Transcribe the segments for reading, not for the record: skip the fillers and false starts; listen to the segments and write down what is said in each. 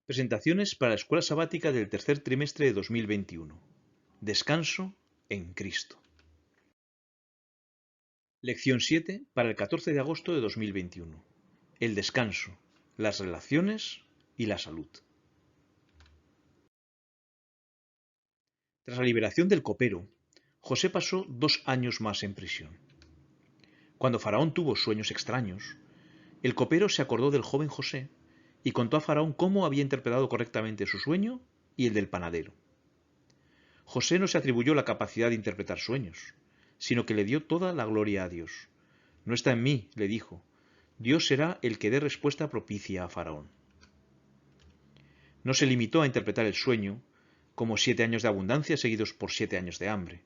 Presentaciones para la escuela sabática del tercer trimestre de 2021. Descanso en Cristo. Lección 7 para el 14 de agosto de 2021. El descanso, las relaciones y la salud. Tras la liberación del copero, José pasó 2 años más en prisión. Cuando Faraón tuvo sueños extraños, el copero se acordó del joven José y contó a Faraón cómo había interpretado correctamente su sueño y el del panadero. José no se atribuyó la capacidad de interpretar sueños, sino que le dio toda la gloria a Dios. No está en mí, le dijo. Dios será el que dé respuesta propicia a Faraón. No se limitó a interpretar el sueño, como 7 años de abundancia seguidos por 7 años de hambre,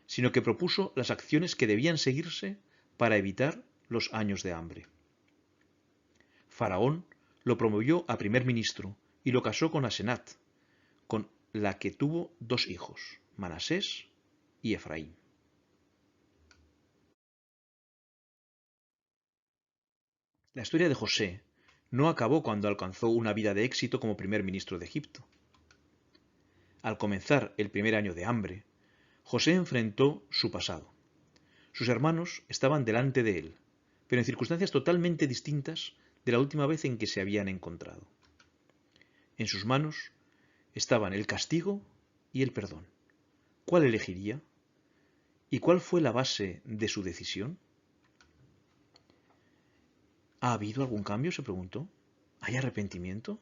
sino que propuso las acciones que debían seguirse para evitar los años de hambre. Faraón lo promovió a primer ministro y lo casó con Asenat, con la que tuvo 2 hijos, Manasés y Efraín. La historia de José no acabó cuando alcanzó una vida de éxito como primer ministro de Egipto. Al comenzar el primer año de hambre, José enfrentó su pasado. Sus hermanos estaban delante de él, pero en circunstancias totalmente distintas de la última vez en que se habían encontrado. En sus manos estaban el castigo y el perdón. ¿Cuál elegiría? ¿Y cuál fue la base de su decisión? ¿Ha habido algún cambio?, se preguntó. ¿Hay arrepentimiento?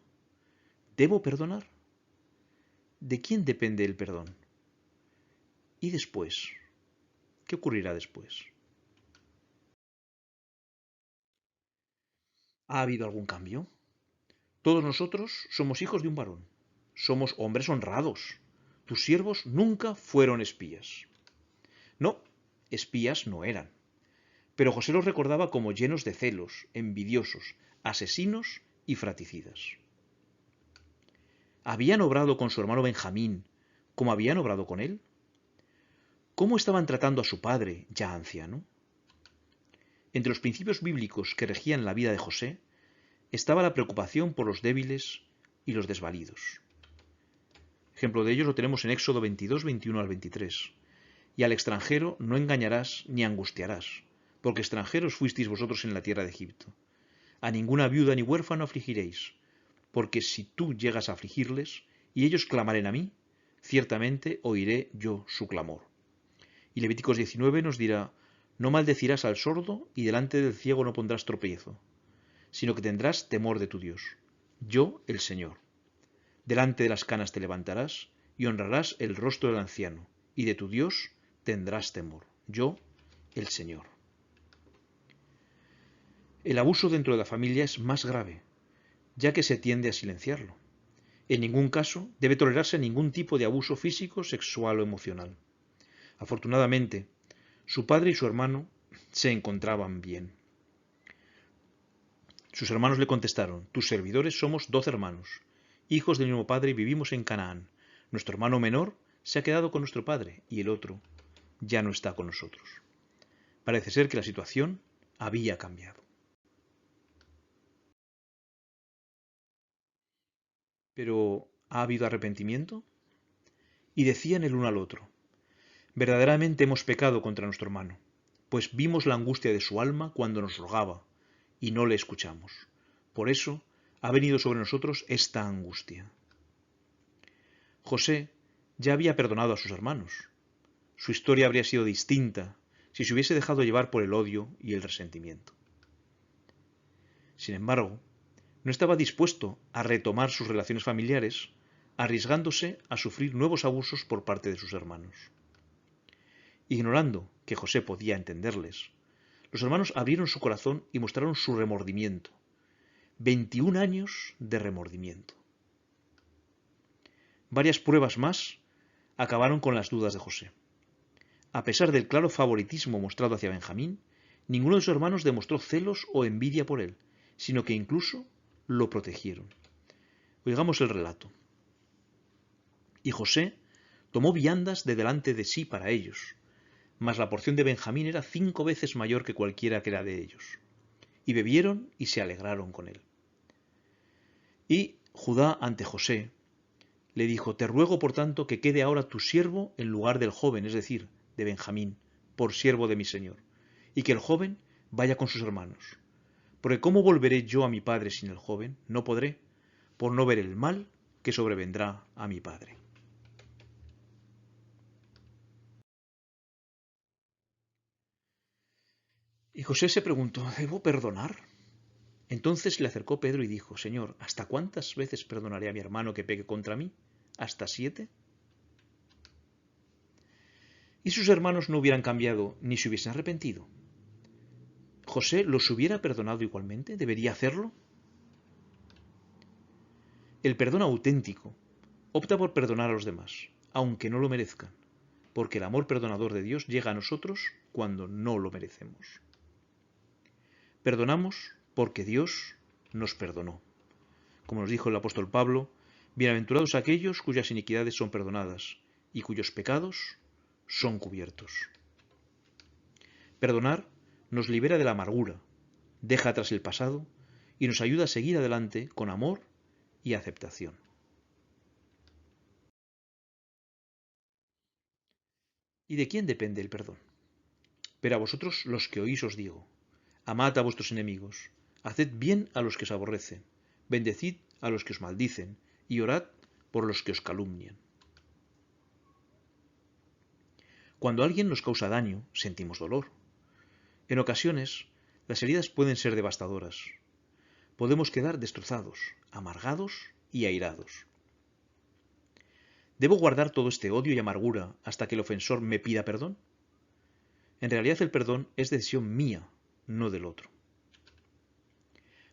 ¿Debo perdonar? ¿De quién depende el perdón? ¿Y después? ¿Qué ocurrirá después? ¿Ha habido algún cambio? Todos nosotros somos hijos de un varón. Somos hombres honrados. Tus siervos nunca fueron espías. No, espías no eran. Pero José los recordaba como llenos de celos, envidiosos, asesinos y fratricidas. ¿Habían obrado con su hermano Benjamín como habían obrado con él? ¿Cómo estaban tratando a su padre, ya anciano? Entre los principios bíblicos que regían la vida de José estaba la preocupación por los débiles y los desvalidos. Ejemplo de ellos lo tenemos en Éxodo 22, 21 al 23. Y al extranjero no engañarás ni angustiarás, porque extranjeros fuisteis vosotros en la tierra de Egipto. A ninguna viuda ni huérfano afligiréis, porque si tú llegas a afligirles, y ellos clamaren a mí, ciertamente oiré yo su clamor. Y Levíticos 19 nos dirá, no maldecirás al sordo, y delante del ciego no pondrás tropiezo, sino que tendrás temor de tu Dios. Yo, el Señor. Delante de las canas te levantarás, y honrarás el rostro del anciano, y de tu Dios tendrás temor. Yo, el Señor. El abuso dentro de la familia es más grave, ya que se tiende a silenciarlo. En ningún caso debe tolerarse ningún tipo de abuso físico, sexual o emocional. Afortunadamente, su padre y su hermano se encontraban bien. Sus hermanos le contestaron, tus servidores somos 12 hermanos, hijos del mismo padre y vivimos en Canaán. Nuestro hermano menor se ha quedado con nuestro padre y el otro ya no está con nosotros. Parece ser que la situación había cambiado. Pero, ¿ha habido arrepentimiento? Y decían el uno al otro, verdaderamente hemos pecado contra nuestro hermano, pues vimos la angustia de su alma cuando nos rogaba, y no le escuchamos. Por eso ha venido sobre nosotros esta angustia. José ya había perdonado a sus hermanos. Su historia habría sido distinta si se hubiese dejado llevar por el odio y el resentimiento. Sin embargo, no estaba dispuesto a retomar sus relaciones familiares, arriesgándose a sufrir nuevos abusos por parte de sus hermanos. Ignorando que José podía entenderles, los hermanos abrieron su corazón y mostraron su remordimiento. 21 años de remordimiento. Varias pruebas más acabaron con las dudas de José. A pesar del claro favoritismo mostrado hacia Benjamín, ninguno de sus hermanos demostró celos o envidia por él, sino que incluso lo protegieron. Oigamos el relato. Y José tomó viandas de delante de sí para ellos, mas la porción de Benjamín era 5 veces mayor que cualquiera que era de ellos. Y bebieron y se alegraron con él. Y Judá ante José le dijo: te ruego por tanto que quede ahora tu siervo en lugar del joven, es decir, de Benjamín, por siervo de mi señor, y que el joven vaya con sus hermanos. Porque ¿cómo volveré yo a mi padre sin el joven? No podré, por no ver el mal que sobrevendrá a mi padre. Y José se preguntó: ¿debo perdonar? Entonces le acercó Pedro y dijo: Señor, ¿hasta cuántas veces perdonaré a mi hermano que peque contra mí? ¿Hasta 7? ¿Y sus hermanos no hubieran cambiado ni se hubiesen arrepentido? ¿José los hubiera perdonado igualmente? ¿Debería hacerlo? El perdón auténtico opta por perdonar a los demás, aunque no lo merezcan, porque el amor perdonador de Dios llega a nosotros cuando no lo merecemos. Perdonamos porque Dios nos perdonó. Como nos dijo el apóstol Pablo: bienaventurados aquellos cuyas iniquidades son perdonadas y cuyos pecados son cubiertos. Perdonar nos libera de la amargura, deja atrás el pasado y nos ayuda a seguir adelante con amor y aceptación. ¿Y de quién depende el perdón? Pero a vosotros los que oís os digo: amad a vuestros enemigos, haced bien a los que os aborrecen, bendecid a los que os maldicen y orad por los que os calumnian. Cuando alguien nos causa daño, sentimos dolor. En ocasiones, las heridas pueden ser devastadoras. Podemos quedar destrozados, amargados y airados. ¿Debo guardar todo este odio y amargura hasta que el ofensor me pida perdón? En realidad el perdón es decisión mía, no del otro.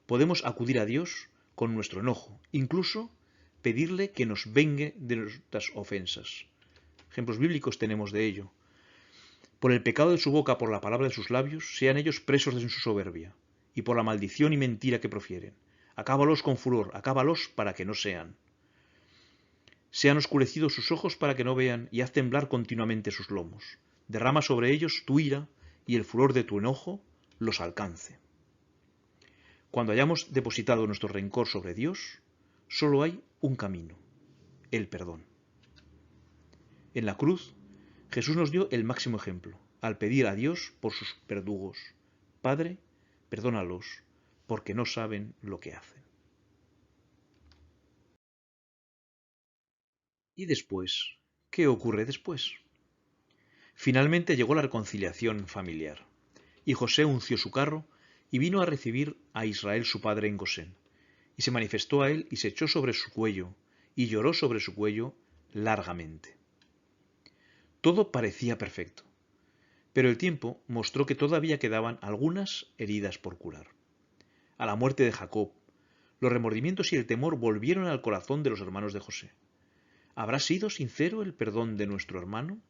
Podemos acudir a Dios con nuestro enojo, incluso pedirle que nos vengue de nuestras ofensas. Ejemplos bíblicos tenemos de ello. Por el pecado de su boca, por la palabra de sus labios, sean ellos presos de su soberbia, y por la maldición y mentira que profieren. Acábalos con furor, acábalos para que no sean. Sean oscurecidos sus ojos para que no vean, y haz temblar continuamente sus lomos. Derrama sobre ellos tu ira, y el furor de tu enojo los alcance. Cuando hayamos depositado nuestro rencor sobre Dios, solo hay un camino: el perdón. En la cruz, Jesús nos dio el máximo ejemplo, al pedir a Dios por sus verdugos: Padre, perdónalos, porque no saben lo que hacen. ¿Y después? ¿Qué ocurre después? Finalmente llegó la reconciliación familiar, y José unció su carro y vino a recibir a Israel su padre en Gosén, y se manifestó a él y se echó sobre su cuello, y lloró sobre su cuello largamente. Todo parecía perfecto, pero el tiempo mostró que todavía quedaban algunas heridas por curar. A la muerte de Jacob, los remordimientos y el temor volvieron al corazón de los hermanos de José. ¿Habrá sido sincero el perdón de nuestro hermano?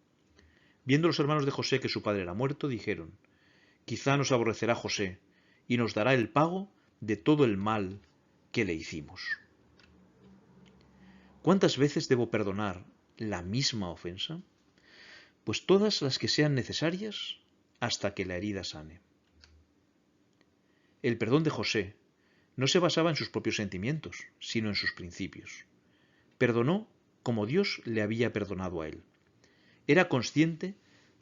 Viendo los hermanos de José que su padre era muerto, dijeron: quizá nos aborrecerá José y nos dará el pago de todo el mal que le hicimos. ¿Cuántas veces debo perdonar la misma ofensa? Pues todas las que sean necesarias hasta que la herida sane. El perdón de José no se basaba en sus propios sentimientos, sino en sus principios. Perdonó como Dios le había perdonado a él. Era consciente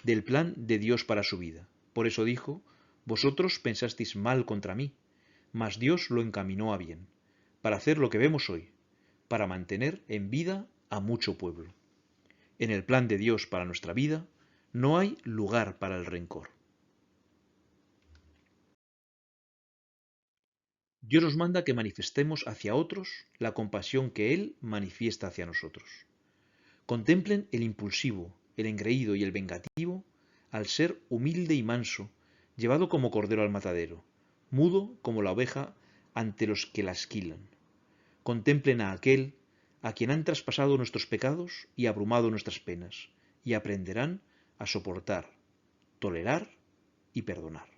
del plan de Dios para su vida. Por eso dijo: vosotros pensasteis mal contra mí, mas Dios lo encaminó a bien, para hacer lo que vemos hoy, para mantener en vida a mucho pueblo. En el plan de Dios para nuestra vida no hay lugar para el rencor. Dios nos manda que manifestemos hacia otros la compasión que Él manifiesta hacia nosotros. Contemplen el impulsivo, el engreído y el vengativo al ser humilde y manso, llevado como cordero al matadero, mudo como la oveja ante los que la esquilan. Contemplen a aquel a quien han traspasado nuestros pecados y abrumado nuestras penas, y aprenderán a soportar, tolerar y perdonar.